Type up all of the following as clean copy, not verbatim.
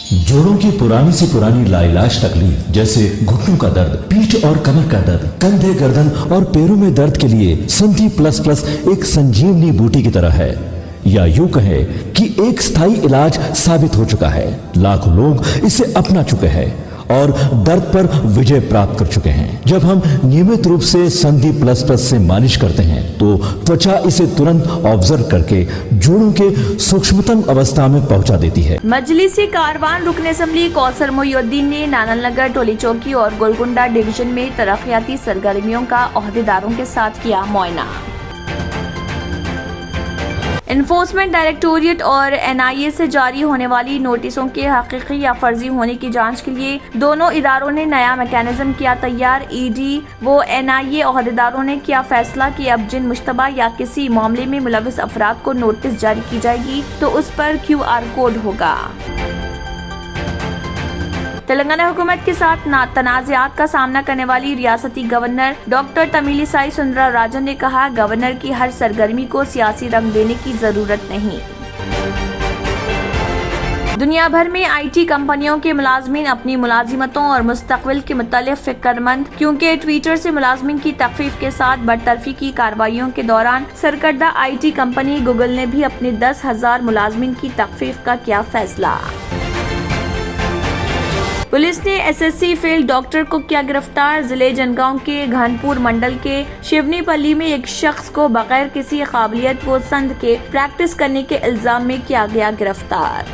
जोड़ों की पुरानी से पुरानी लाइलाज तकलीफ जैसे घुटनों का दर्द, पीठ और कमर का दर्द, कंधे, गर्दन और पैरों में दर्द के लिए संधि प्लस प्लस एक संजीवनी बूटी की तरह है, या यूं कहे कि एक स्थायी इलाज साबित हो चुका है। लाखों लोग इसे अपना चुके हैं और दर्द पर विजय प्राप्त कर चुके हैं। जब हम नियमित रूप से संधि प्लस प्लस से मालिश करते हैं तो त्वचा इसे तुरंत ऑब्जर्व करके जोड़ों के सूक्ष्मतम अवस्था में पहुंचा देती है। मजलिसी कारवान रुकन असम्बली कौसर मोहिउद्दीन ने नानलनगर, टोली चौकी और गोलकुंडा डिवीजन में तरक्याती सरगर्मियों का ओहदेदारों के साथ किया मुआयना। एनफोर्समेंट डायरेक्टोरेट और NIA से जारी होने वाली नोटिसों के हकीकी या फर्जी होने की जांच के लिए दोनों इदारों ने नया मैकेनिज्म किया तैयार। ED व NIA ओहदेदारों ने किया फैसला कि अब जिन मुश्तबा या किसी मामले में मुलविस अफराद को नोटिस जारी की जाएगी तो उस पर QR कोड होगा। तेलंगाना हुकूमत के साथ तनाज़ात का सामना करने वाली रियासती गवर्नर डॉक्टर तमिलिसाई सुंदरराजन ने कहा, गवर्नर की हर सरगर्मी को सियासी रंग देने की जरूरत नहीं। दुनिया भर में IT कंपनियों के मुलाजमीन अपनी मुलाजिमतों और मुस्तकबिल के मुतालिक फिक्रमंद, क्योंकि ट्विटर से मुलाजमीन की तखफीफ के साथ बरतरफी की कार्रवाइयों के दौरान सरकर्दा IT कंपनी गूगल ने भी अपने 10,000 मुलाजमीन की तखफीफ का किया फैसला। पुलिस ने SSC फेल डॉक्टर को किया गिरफ्तार। जिले जनगांव के घनपुर मंडल के शिवनीपल्ली में एक शख्स को बगैर किसी काबिलियत व संद के प्रैक्टिस करने के इल्जाम में किया गया गिरफ्तार।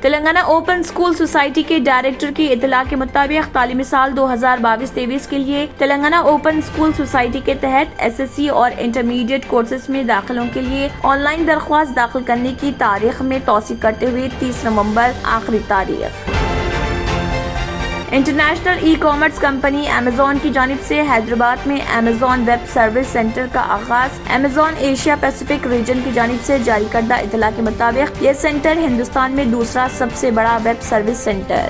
तेलंगाना ओपन स्कूल सोसाइटी के डायरेक्टर की इतला के मुताबिक तालीमी साल 2022-23 के लिए तेलंगाना ओपन स्कूल सोसाइटी के तहत SSC और इंटरमीडिएट कोर्सेज में दाखिलों के लिए ऑनलाइन दरख्वास्त दाखिल करने की तारीख में तोसी करते हुए 30 नवंबर आखिरी तारीख। इंटरनेशनल ई-कॉमर्स कंपनी अमेज़न की जानिब से हैदराबाद में अमेज़न वेब सर्विस सेंटर का आगाज। अमेज़न एशिया पैसिफिक रीजन की जानिब से जारी करदा इतला के मुताबिक यह सेंटर हिंदुस्तान में दूसरा सबसे बड़ा web service centre.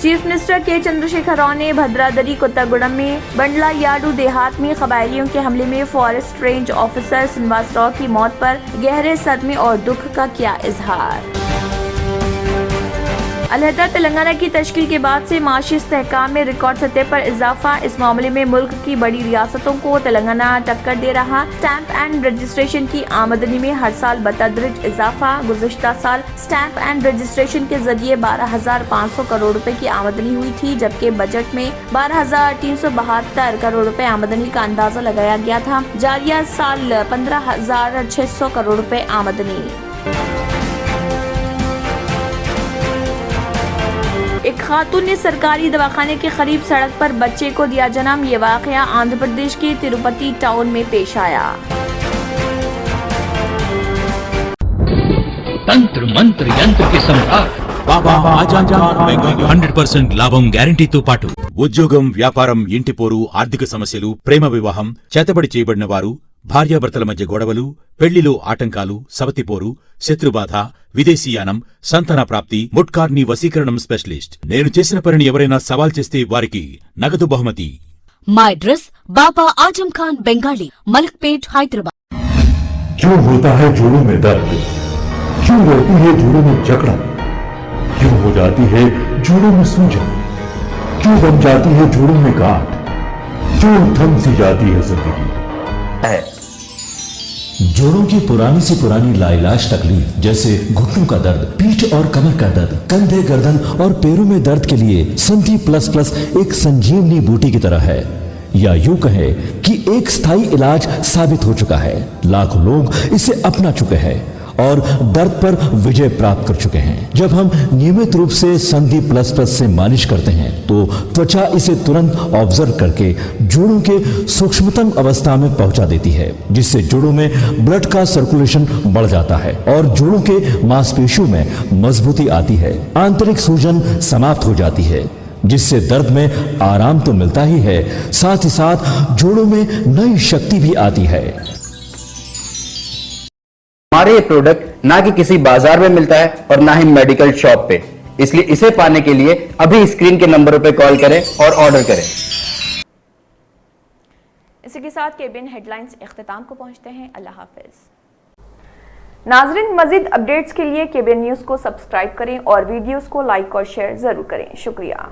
Chief minister के चंद्रशेखर राव ने भद्रादरी कोत्तागुडम में बंडला याडू देहात में कबायलियों के हमले में forest range officer Srinivas Rao की मौत पर गहरे सदमे और दुख का किया इजहार। अलहदा तेलंगाना की तश्कील के बाद से माशी इस्तेहकाम में रिकॉर्ड सतह पर इजाफा। इस मामले में मुल्क की बड़ी रियासतों को तेलंगाना टक्कर दे रहा। स्टैंप एंड रजिस्ट्रेशन की आमदनी में हर साल बतदरीज इजाफा। गुज़िश्ता साल स्टैंप एंड रजिस्ट्रेशन के जरिए 12,500 करोड़ रुपए की आमदनी हुई थी, जबकि बजट में 12,372 करोड़ रुपए आमदनी का अंदाजा लगाया गया था। जारिया साल 15,600 करोड़ रुपए आमदनी। एक खातून ने सरकारी दवाखाने के करीब सड़क पर बच्चे को दिया जन्म। ये वाकया आंध्र प्रदेश के तिरुपति टाउन में पेश आया। तंत्र मंत्र यंत्र के सम्राट बाबा आजम खान 100% లాభం గ్యారంటీతో పాటు ఉద్యోగం, వ్యాపారం, ఇంటి పోరు, ఆర్థిక సమస్యలు, ప్రేమ వివాహం, చేతబడి చేయబడిన వారు, భార్యాభర్తల మధ్య గొడవలు, పెళ్లిలో ఆటంకాలు, సవతిపోరు, శత్రుబాధ, విదేశీయానం, సంతాన ప్రాప్తి, ముట్కార్ని వశీకరణం స్పెషలిస్ట్. నేను చేసిన పనిని ఎవరైనా సవాల్ చేస్తే వారికి నగదు బహుమతి. మా అడ్రస్ బాబా आजम खान बंगाली, मलकपेट, हैदराबाद। क्यों होता है जोड़ों में दर्द? क्यों रहती है जोड़ों में जकड़न? क्यों हो जाती है जोड़ों में सूजन? क्यों बन जाती है जोड़ों में गांठ? क्यों थम सी जाती है जिंदगी? जोड़ों की पुरानी से पुरानी लाइलाज तकलीफ जैसे घुटनों का दर्द, पीठ और कमर का दर्द, कंधे, गर्दन और पैरों में दर्द के लिए संधि प्लस प्लस एक संजीवनी बूटी की तरह है, या यूं कहे कि एक स्थायी इलाज साबित हो चुका है। लाखों लोग इसे अपना चुके हैं और दर्द पर विजय प्राप्त कर चुके हैं। जब हम नियमित रूप से संधि प्लस प्लस से मालिश करते हैं तो त्वचा इसे तुरंत ऑब्जर्व करके जोड़ों के सूक्ष्मतम अवस्था में पहुंचा देती है, जिससे जोड़ों में ब्लड का सर्कुलेशन बढ़ जाता है और जोड़ों के मांसपेशियों में मजबूती आती है। आंतरिक सूजन समाप्त हो जाती है, जिससे दर्द में आराम तो मिलता ही है, साथ ही साथ जोड़ों में नई शक्ति भी आती है। हमारे ये प्रोडक्ट ना कि किसी बाजार में मिलता है और ना ही मेडिकल शॉप पे, इसलिए इसे पाने के लिए अभी स्क्रीन के नंबरों पे कॉल करें और ऑर्डर करें। इसी के साथ केबिन हेडलाइंस इख्तिताम को पहुंचते हैं। अल्लाह हाफिज। नाजरीन, मजीद अपडेट्स के लिए केबीएन न्यूज को सब्सक्राइब करें और वीडियोस को लाइक और शेयर जरूर करें। शुक्रिया।